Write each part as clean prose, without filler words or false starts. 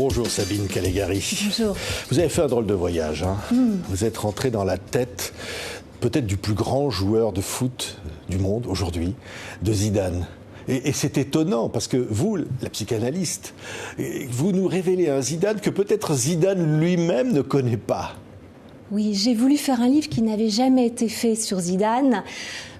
Bonjour Sabine Calegari. Bonjour. Vous avez fait un drôle de voyage. Vous êtes rentré dans la tête peut-être du plus grand joueur de foot du monde aujourd'hui, de Zidane. Et c'est étonnant parce que vous, la psychanalyste, vous nous révélez un Zidane que peut-être Zidane lui-même ne connaît pas. Oui, j'ai voulu faire un livre qui n'avait jamais été fait sur Zidane,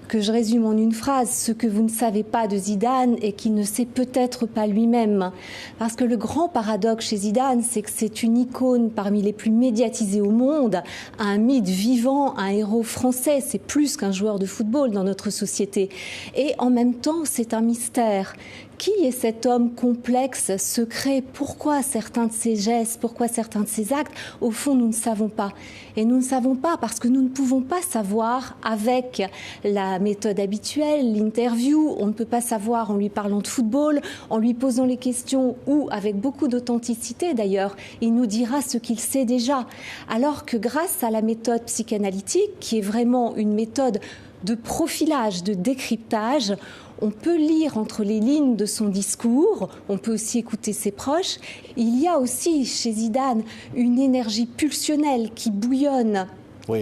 que je résume en une phrase, ce que vous ne savez pas de Zidane et qu'il ne sait peut-être pas lui-même. Parce que le grand paradoxe chez Zidane, c'est que c'est une icône parmi les plus médiatisées au monde, un mythe vivant, un héros français. C'est plus qu'un joueur de football dans notre société. Et en même temps, c'est un mystère. Qui est cet homme complexe, secret? Pourquoi certains de ses gestes, pourquoi certains de ses actes? Au fond, nous ne savons pas. Et nous ne savons pas parce que nous ne pouvons pas savoir avec la méthode habituelle, l'interview. On ne peut pas savoir en lui parlant de football, en lui posant les questions ou avec beaucoup d'authenticité d'ailleurs. Il nous dira ce qu'il sait déjà. Alors que grâce à la méthode psychanalytique, qui est vraiment une méthode de profilage, de décryptage, on peut lire entre les lignes de son discours, on peut aussi écouter ses proches. Il y a aussi chez Zidane une énergie pulsionnelle qui bouillonne,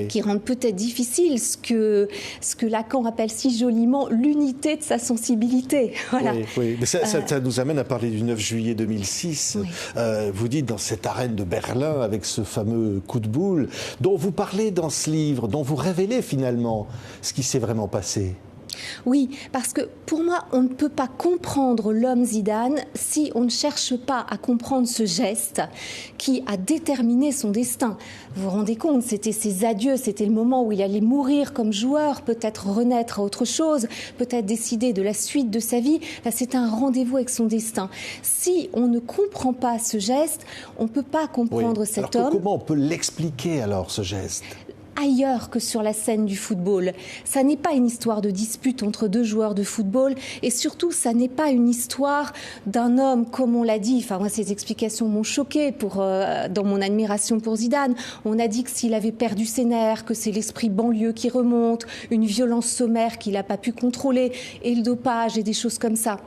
qui rend peut-être difficile ce que Lacan appelle si joliment l'unité de sa sensibilité. Voilà. Oui. Mais ça nous amène à parler du 9 juillet 2006. Oui. Vous dites dans cette arène de Berlin, avec ce fameux coup de boule, dont vous parlez dans ce livre, dont vous révélez finalement ce qui s'est vraiment passé. Oui, parce que pour moi, on ne peut pas comprendre l'homme Zidane si on ne cherche pas à comprendre ce geste qui a déterminé son destin. Vous vous rendez compte, c'était ses adieux, c'était le moment où il allait mourir comme joueur, peut-être renaître à autre chose, peut-être décider de la suite de sa vie. Là, c'est un rendez-vous avec son destin. Si on ne comprend pas ce geste, on ne peut pas comprendre cet homme. Comment on peut l'expliquer alors, ce geste ? Ailleurs que sur la scène du football. Ça n'est pas une histoire de dispute entre deux joueurs de football et surtout, ça n'est pas une histoire d'un homme, comme on l'a dit. Enfin, moi, ces explications m'ont choquée dans mon admiration pour Zidane. On a dit que s'il avait perdu ses nerfs, que c'est l'esprit banlieue qui remonte, une violence sommaire qu'il n'a pas pu contrôler et le dopage et des choses comme ça.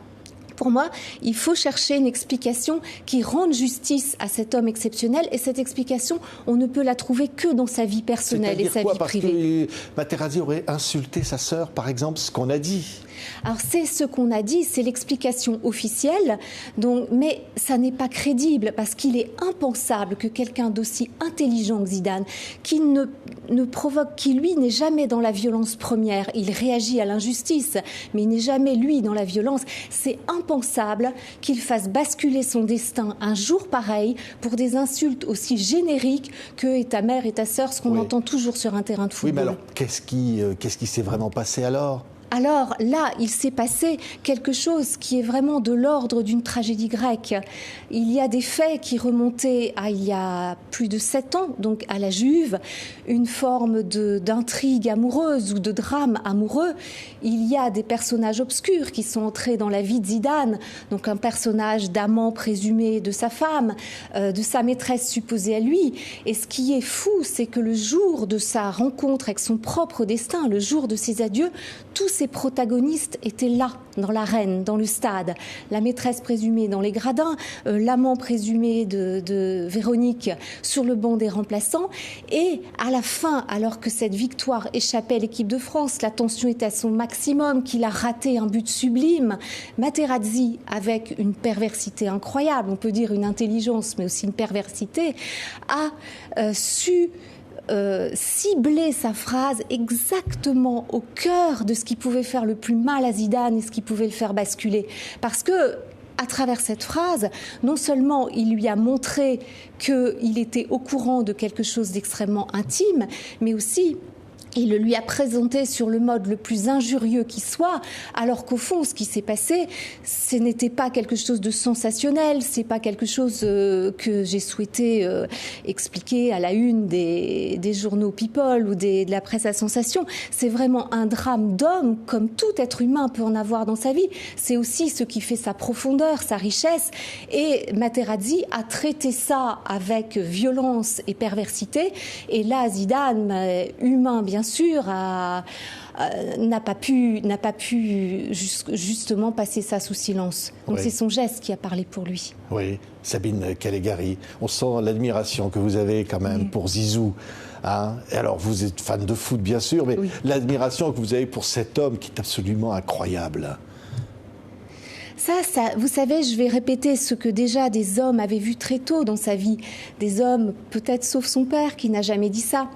Pour moi, il faut chercher une explication qui rende justice à cet homme exceptionnel. Et cette explication, on ne peut la trouver que dans sa vie personnelle et sa vie privée. Parce que Materazzi aurait insulté sa sœur, par exemple, ce qu'on a dit. Alors c'est ce qu'on a dit, c'est l'explication officielle, mais ça n'est pas crédible parce qu'il est impensable que quelqu'un d'aussi intelligent que Zidane, qui lui n'est jamais dans la violence première, il réagit à l'injustice, mais il n'est jamais lui dans la violence, c'est impensable qu'il fasse basculer son destin un jour pareil pour des insultes aussi génériques que « et ta mère et ta sœur », ce qu'on entend toujours sur un terrain de football. Oui, mais alors, qu'est-ce qui s'est vraiment passé alors ? Alors là, il s'est passé quelque chose qui est vraiment de l'ordre d'une tragédie grecque. Il y a des faits qui remontaient à il y a plus de 7 ans, donc à la Juve, une forme d'intrigue amoureuse ou de drame amoureux. Il y a des personnages obscurs qui sont entrés dans la vie de Zidane, donc un personnage d'amant présumé de sa femme, de sa maîtresse supposée à lui. Et ce qui est fou, c'est que le jour de sa rencontre avec son propre destin, le jour de ses adieux, tous ces protagonistes étaient là, dans l'arène, dans le stade. La maîtresse présumée dans les gradins, l'amant présumé de Véronique sur le banc des remplaçants. Et à la fin, alors que cette victoire échappait à l'équipe de France, la tension était à son maximum, qu'il a raté un but sublime, Materazzi, avec une perversité incroyable, on peut dire une intelligence, mais aussi une perversité, a su cibler sa phrase exactement au cœur de ce qui pouvait faire le plus mal à Zidane et ce qui pouvait le faire basculer. Parce que, à travers cette phrase, non seulement il lui a montré qu'il était au courant de quelque chose d'extrêmement intime, mais aussi il le lui a présenté sur le mode le plus injurieux qui soit, alors qu'au fond, ce qui s'est passé, ce n'était pas quelque chose de sensationnel, c'est pas quelque chose que j'ai souhaité expliquer à la une des journaux People ou de la presse à sensation. C'est vraiment un drame d'homme, comme tout être humain peut en avoir dans sa vie. C'est aussi ce qui fait sa profondeur, sa richesse. Et Materazzi a traité ça avec violence et perversité. Et là, Zidane, humain bien bien sûr, n'a pas pu justement passer ça sous silence. Donc c'est son geste qui a parlé pour lui. Oui, Sabine Calegari, on sent l'admiration que vous avez quand même pour Zizou. Hein? Et alors vous êtes fan de foot bien sûr, mais l'admiration que vous avez pour cet homme qui est absolument incroyable. Ça, vous savez, je vais répéter ce que déjà des hommes avaient vu très tôt dans sa vie. Des hommes, peut-être sauf son père, qui n'a jamais dit ça.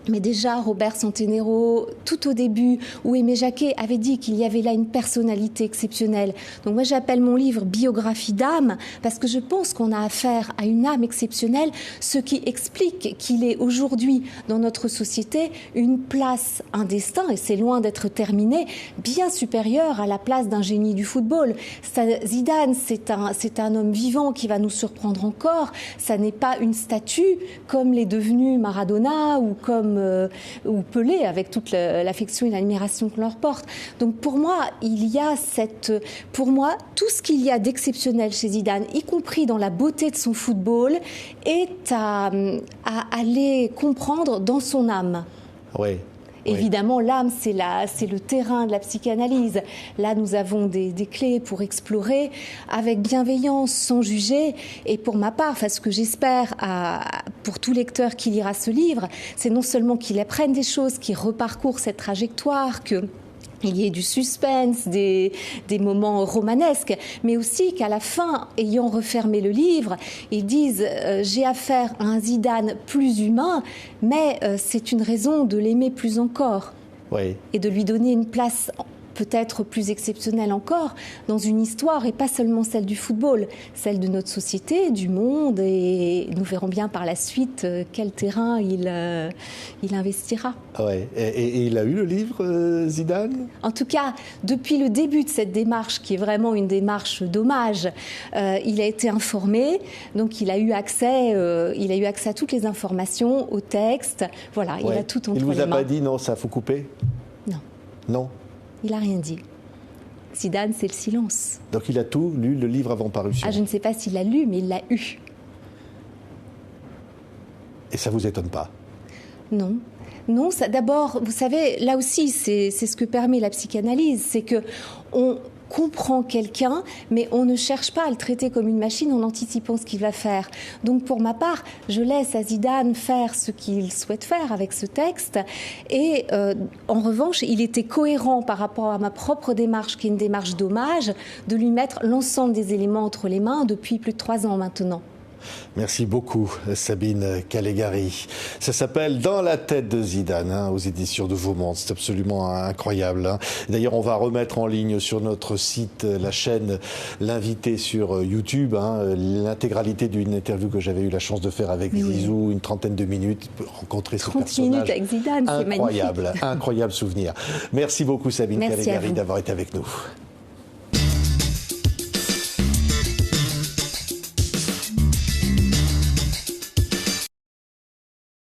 Mais déjà, Robert Centenero, tout au début, ou Aimé Jacquet, avait dit qu'il y avait là une personnalité exceptionnelle. Donc moi, j'appelle mon livre « Biographie d'âme » parce que je pense qu'on a affaire à une âme exceptionnelle, ce qui explique qu'il est aujourd'hui, dans notre société, une place, un destin, et c'est loin d'être terminé, bien supérieur à la place d'un génie du football. Zidane, c'est un homme vivant qui va nous surprendre encore. Ça n'est pas une statue comme l'est devenu Maradona ou comme ou Pelé, avec toute l'affection et l'admiration qu'on leur porte. Donc pour moi, tout ce qu'il y a d'exceptionnel chez Zidane, y compris dans la beauté de son football, est à aller comprendre dans son âme. Oui. Évidemment, l'âme, c'est le terrain de la psychanalyse. Là, nous avons des clés pour explorer avec bienveillance, sans juger. Et pour ma part, ce que j'espère pour tout lecteur qui lira ce livre, c'est non seulement qu'il apprenne des choses, qu'il reparcourt cette trajectoire, qu'il y ait du suspense, des moments romanesques, mais aussi qu'à la fin, ayant refermé le livre, ils disent j'ai affaire à un Zidane plus humain, mais c'est une raison de l'aimer plus encore. Oui. Et de lui donner une place peut-être plus exceptionnelle encore dans une histoire, et pas seulement celle du football, celle de notre société, du monde, et nous verrons bien par la suite quel terrain il investira. Ouais. Et il a eu le livre, Zidane ? En tout cas, depuis le début de cette démarche, qui est vraiment une démarche d'hommage, il a été informé, donc il a eu accès à toutes les informations, au texte, voilà, il a tout entre les mains. Il ne vous a pas dit non, ça faut couper ? Non. Non ? Il n'a rien dit. Zidane, c'est le silence. Donc il a tout lu, le livre avant parution. Je ne sais pas s'il l'a lu, mais il l'a eu. Et ça ne vous étonne pas ? Non. Non, d'abord, vous savez, là aussi, c'est ce que permet la psychanalyse, c'est qu'on comprend quelqu'un, mais on ne cherche pas à le traiter comme une machine en anticipant ce qu'il va faire. Donc pour ma part, je laisse à Zidane faire ce qu'il souhaite faire avec ce texte, et en revanche, il était cohérent par rapport à ma propre démarche, qui est une démarche d'hommage, de lui mettre l'ensemble des éléments entre les mains depuis plus de 3 ans maintenant. Merci beaucoup, Sabine Calegari. Ça s'appelle « Dans la tête de Zidane », aux éditions de Vaumonde. C'est absolument incroyable. D'ailleurs, on va remettre en ligne sur notre site, la chaîne, l'invité sur YouTube, l'intégralité d'une interview que j'avais eu la chance de faire avec Zizou, une 30aine de minutes, pour rencontrer ce personnage. 30 minutes avec Zidane, c'est magnifique. Incroyable souvenir. Merci beaucoup, Sabine Calegari, d'avoir été avec nous.